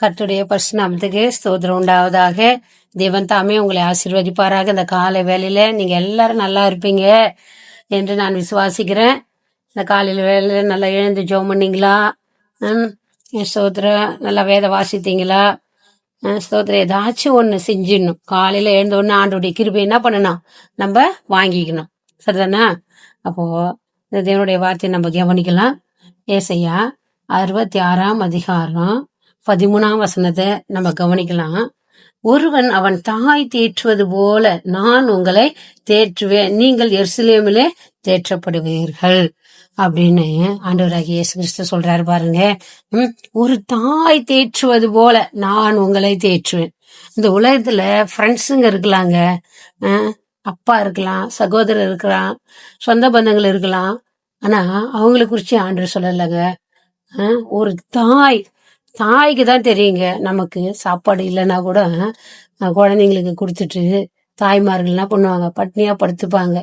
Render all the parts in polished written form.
கர்த்தருடைய பரிசுநாமத்துக்கு ஸ்தோத்திரம் உண்டாவதாக. தேவன் தாமே உங்களை ஆசீர்வதிப்பாராக. இந்த காலை வேளையில நீங்க எல்லாரும் நல்லா இருப்பீங்க என்று நான் விசுவாசிக்கிறேன். இந்த காலையில வேலையில நல்லா எழுந்து ஜெபம் பண்ணீங்களா? ஸ்தோத்திரம். நல்லா வேத வாசித்தீங்களா? ஸ்தோத்திரம். ஏதாச்சும் ஒண்ணு செஞ்சிடணும். காலையில எழுந்த ஒண்ணு ஆண்டோடைய கிருபை என்ன பண்ணணும், நம்ம வாங்கிக்கணும். சரிதானா? அப்போ இந்த தேவனுடைய வார்த்தையை நம்ம கவனிக்கலாம். ஏசாயா 66ஆம் அதிகாரம் 13ஆம் வசனத்தை நம்ம கவனிக்கலாம். ஒருவன் அவன் தாய் தேற்றுவது போல நான் உங்களை தேற்றுவேன், நீங்கள் எருசலேமிலே தேற்றப்படுவீர்கள் அப்படின்னு ஆண்டவராகிய இயேசு கிறிஸ்து சொல்றாரு பாருங்க. ஒரு தாய் தேற்றுவது போல நான் உங்களை தேற்றுவேன். இந்த உலகத்துல ஃப்ரெண்ட்ஸுங்க இருக்கலாங்க, அப்பா இருக்கலாம், சகோதரர் இருக்கலாம், சொந்த பந்தங்கள் இருக்கலாம். ஆனா அவங்களை குறிச்சு ஆண்டவர் சொல்லலைங்க. ஒரு தாய்க்கு தான் தெரியுங்க. நமக்கு சாப்பாடு இல்லைன்னா கூட குழந்தைங்களுக்கு கொடுத்துட்டு தாய்மார்கள் என்ன பண்ணுவாங்க, பட்னியா படுத்துப்பாங்க.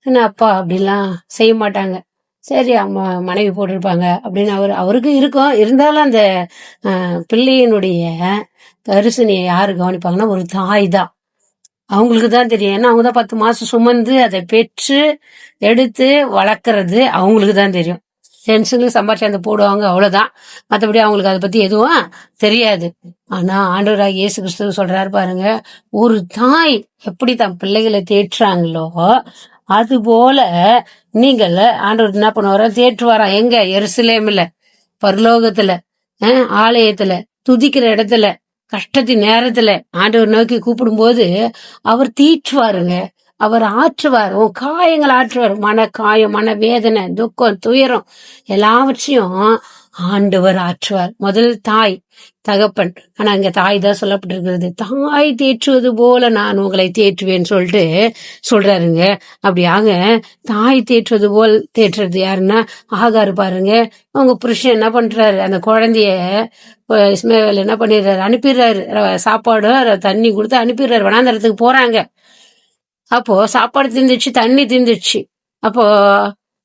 ஏன்னா அப்பா அப்படிலாம் செய்ய மாட்டாங்க. சரி அம்மா மனைவி போட்டிருப்பாங்க அப்படின்னு அவருக்கு இருக்கும். இருந்தாலும் அந்த பிள்ளையினுடைய கரிசனையை யாரு கவனிப்பாங்கன்னா ஒரு தாய் தான். அவங்களுக்கு தான் தெரியும். ஏன்னா அவங்க தான் 10 மாசம் சுமந்து அதை பெற்று எடுத்து வளர்க்கறது அவங்களுக்கு தான் தெரியும். ஜென்ஸுங்களுக்கு சம்பாரிச்சு அந்த போடுவாங்க, அவ்வளவுதான். மற்றபடி அவங்களுக்கு அதை பத்தி எதுவும் தெரியாது. ஆனா ஆண்டவராகிய இயேசு கிறிஸ்து சொல்றாரு பாருங்க, ஒரு தாய் எப்படி தன் பிள்ளைகளை தேற்றுறாங்களோ அது போல நீங்கள் ஆண்டவர் என்ன பண்ணுவாரோ தேற்றுவாரா. எங்க? எருசலேம்ல, பரலோகத்துல, ஆலயத்துல, துதிக்கிற இடத்துல, கஷ்டத்தின் நேரத்துல ஆண்டவர் நோக்கி கூப்பிடும் போது அவர் தீற்றுவாருங்க. அவர் ஆற்றுவார். உன் காயங்கள் ஆற்றுவார். மன காயம், மன வேதனை, துக்கம், துயரம் எல்லாவற்றையும் ஆண்டவர் ஆற்றுவார். முதல் தாய், தகப்பன். ஆனா இங்க தாய் தான் சொல்லப்பட்டிருக்கிறது. தாய் தேற்றுவது போல நான் உங்களை தேற்றுவேன்னு சொல்லிட்டு சொல்றாருங்க. அப்படியாக தாய் தேற்றுவது போல் தேற்றுறது யாருன்னா ஆகார் பாருங்க. அவங்க புருஷன் என்ன பண்றாரு, அந்த குழந்தைய இஸ்மவேல் என்ன பண்ணிடுறாரு, அனுப்பிடுறாரு. சாப்பாடு தண்ணி கொடுத்து அனுப்பிடுறாரு. வனாந்தரத்துக்கு போறாங்க. அப்போ சாப்பாடு திந்துச்சு, தண்ணி திந்துச்சு. அப்போ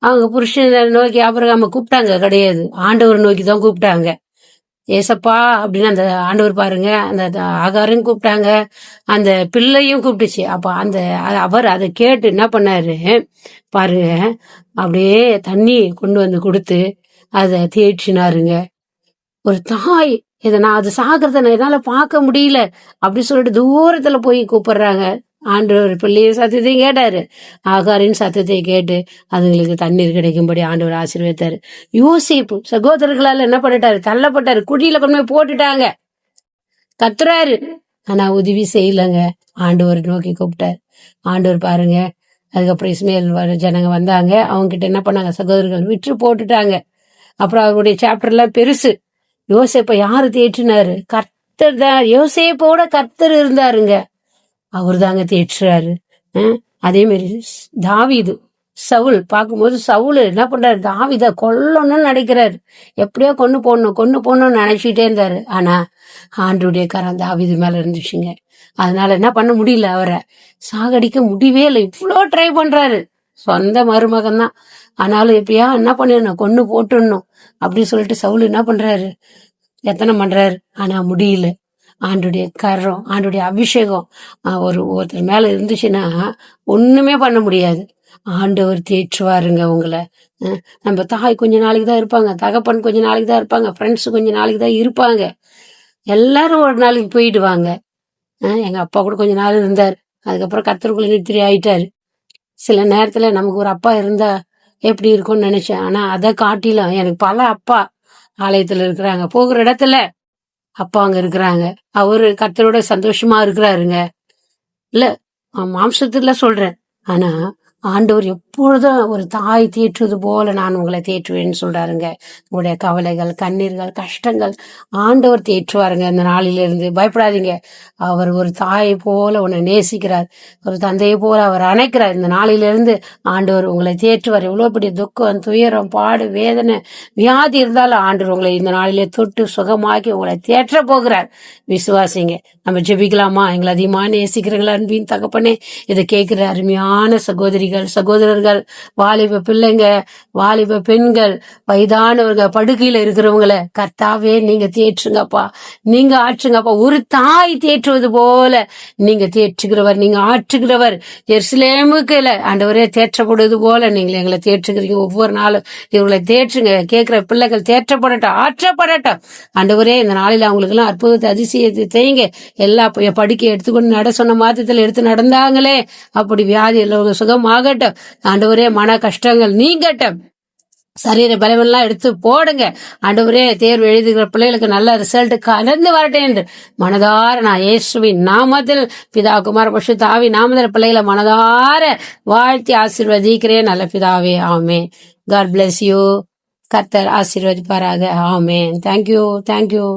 அவங்க புருஷன் நோக்கி ஆபிரகாம கூப்பிட்டாங்க கிடையாது, ஆண்டவர் நோக்கி தான் கூப்பிட்டாங்க. ஏசப்பா அப்படின்னு அந்த ஆண்டவர் பாருங்க, அந்த ஆகாரையும் கூப்பிட்டாங்க, அந்த பிள்ளையும் கூப்பிட்டுச்சு. அப்ப அவர் அதை கேட்டு என்ன பண்ணாரு பாருங்க, அப்படியே தண்ணி கொண்டு வந்து கொடுத்து அதை தேய்ச்சினாருங்க. ஒரு தாய் இதை நான் அது சாகிறத என்னால பார்க்க முடியல அப்படி சொல்லிட்டு தூரத்துல போய் கூப்பிடுறாங்க. ஆண்டவர் பிள்ளைய சத்தத்தையும் கேட்டாரு, ஆகாரின் சத்தத்தை கேட்டு அதுங்களுக்கு தண்ணீர் கிடைக்கும்படி ஆண்டவர் ஆசீர்வதித்தாரு. யோசிப்பு சகோதரர்களால என்ன பண்ணிட்டாரு, தள்ளப்பட்டாரு, குழியில கொண்டு போய் போட்டுட்டாங்க. கத்துறாரு, ஆனா உதவி செய்யலங்க. ஆண்டவர் நோக்கி கூப்பிட்டாரு. ஆண்டவர் பாருங்க, அதுக்கப்புறம் இஸ்மேல் ஜனங்க வந்தாங்க. அவங்க கிட்ட என்ன பண்ணாங்க, சகோதரர்கள் விற்று போட்டுட்டாங்க. அப்புறம் அவருடைய சாப்டர்லாம் பெருசு. யோசேப்ப யாரு தேற்றினாரு? கர்த்தர் தான். யோசேப்போட கர்த்தர் இருந்தாருங்க, அவர் தாங்க தேற்றுறாரு. அதே மாதிரி தாவீது, சவுல் பார்க்கும்போது சவுல் என்ன பண்றாரு, தாவீதை கொல்லணும்னு நினைக்கிறாரு. எப்படியோ கொண்டு போடணும்னு நினைச்சிட்டே இருந்தாரு. ஆனா ஆண்டவருடைய கரம் தாவீது மேல இருந்துச்சுங்க. அதனால என்ன பண்ண முடியல, அவரை சாகடிக்க முடியவே இல்லை. இவ்வளோ ட்ரை பண்றாரு, சொந்த மருமகன் தான். ஆனாலும் எப்படியா என்ன பண்ணிடணும், கொண்டு போட்டுடணும் அப்படின்னு சொல்லிட்டு சவுல் என்ன பண்றாரு, எத்தனை பண்றாரு. ஆனா முடியல. ஆண்டுடைய கரம், ஆண்டுடைய அபிஷேகம் ஒருத்தர் மேல இருந்துச்சுன்னா ஒண்ணுமே பண்ண முடியாது. ஆண்டவர் தேற்றுவாருங்க உங்களை. நம்ம தாய் கொஞ்ச நாளைக்கு தான் இருப்பாங்க, தகப்பன் கொஞ்ச நாளைக்கு தான் இருப்பாங்க, ஃப்ரெண்ட்ஸ் கொஞ்ச நாளைக்கு தான் இருப்பாங்க, எல்லாரும் ஒரு நாளைக்கு போயிடுவாங்க. எங்க அப்பா கூட கொஞ்ச நாள் இருந்தாரு, அதுக்கப்புறம் கர்த்தருக்குள்ள நித்திரை ஆயிட்டாரு. சில நேரத்துல நமக்கு ஒரு அப்பா இருந்தா எப்படி இருக்கும்னு நினைச்சேன். ஆனா அதை காட்டிலும் எனக்கு பல அப்பா ஆலயத்துல இருக்கிறாங்க, போகிற இடத்துல அப்பா அங்க இருக்கிறாங்க. அவரு கர்த்தரோட சந்தோஷமா இருக்கிறாருங்க. இல்ல மாம்சத்துல சொல்றேன். ஆனா ஆண்டவர் எப்பொழுதும் ஒரு தாய் தேற்றுவது போல நான் உங்களை தேற்றுவேன்னு சொல்றாருங்க. உங்களுடைய கவலைகள், கண்ணீர்கள், கஷ்டங்கள் ஆண்டவர் தேற்றுவாருங்க. இந்த நாளிலிருந்து பயப்படாதீங்க. அவர் ஒரு தாயை போல உன்னை நேசிக்கிறார், ஒரு தந்தையை போல அவர் அணைக்கிறார். இந்த நாளிலிருந்து ஆண்டவர் உங்களை தேற்றுவார். எவ்வளவு பெரிய துக்கம், துயரம், பாடு, வேதனை, வியாதி இருந்தாலும் ஆண்டவர் உங்களை இந்த நாளிலே தொட்டு சுகமாக்கி உங்களை தேற்ற போகிறார். விசுவாசிங்க. நம்ம ஜெபிக்கலாமா? எங்களை அதிகமா நேசிக்கிறீங்களா? அன்பின் தகப்பனே, இதை கேட்கிற அருமையான சகோதரர்கள் வயதானவர்கள், வாலிப பிள்ளைங்க, வாலிப பெண்கள், வயதானவங்க, படுக்கையில இருக்கிறவங்கள கர்த்தாவே நீங்க தேற்றுங்கப்பா, நீங்க ஆற்றுங்கப்பா. ஒரு தாய் தேற்றுவது போல நீங்க தேற்றுகிறவர், நீங்க ஆற்றுகிறவர். எருசலேமுக்கு ஆண்டவரே தேற்றப்படுவது போல நீங்கள் எங்களை தேற்றுகிறீங்க. ஒவ்வொரு நாளும் இவங்களை தேற்றுங்க. கேட்கிற பிள்ளைகள் தேற்றப்படட்டும், ஆற்றப்படட்டும். ஆண்டவரே இந்த நாளில் அவங்களுக்கு எல்லாம் அற்புதத்தை அதிசயத்தை செய்யுங்க. எல்லா படுக்கை எடுத்துக்கொண்டு நட சொன்ன மாதத்தில் எடுத்து நடந்தாங்களே, அப்படி வியாதி எல்லாம் சுகமாகட்டும். ஆண்டவரே மன கஷ்டங்கள் நீங்கட்டும். சரீர பலமெல்லாம் எடுத்து போடுங்க. ஆண்டவரே தேர்வு எழுதுகிற பிள்ளைகளுக்கு நல்ல ரிசல்ட் கலந்து வரட்டேன் என்று மனதார நான் இயேசுவின் நாமத்தில் பிதா குமார பரிசுத்த ஆவி நாமத்தில் பிள்ளைகளை மனதார வாழ்த்தி ஆசீர்வதிக்கிறேன் நல்ல பிதாவே. ஆமென். God bless you. கர்த்தர் ஆசீர்வதிப்பாராக. ஆமென். தேங்க்யூ.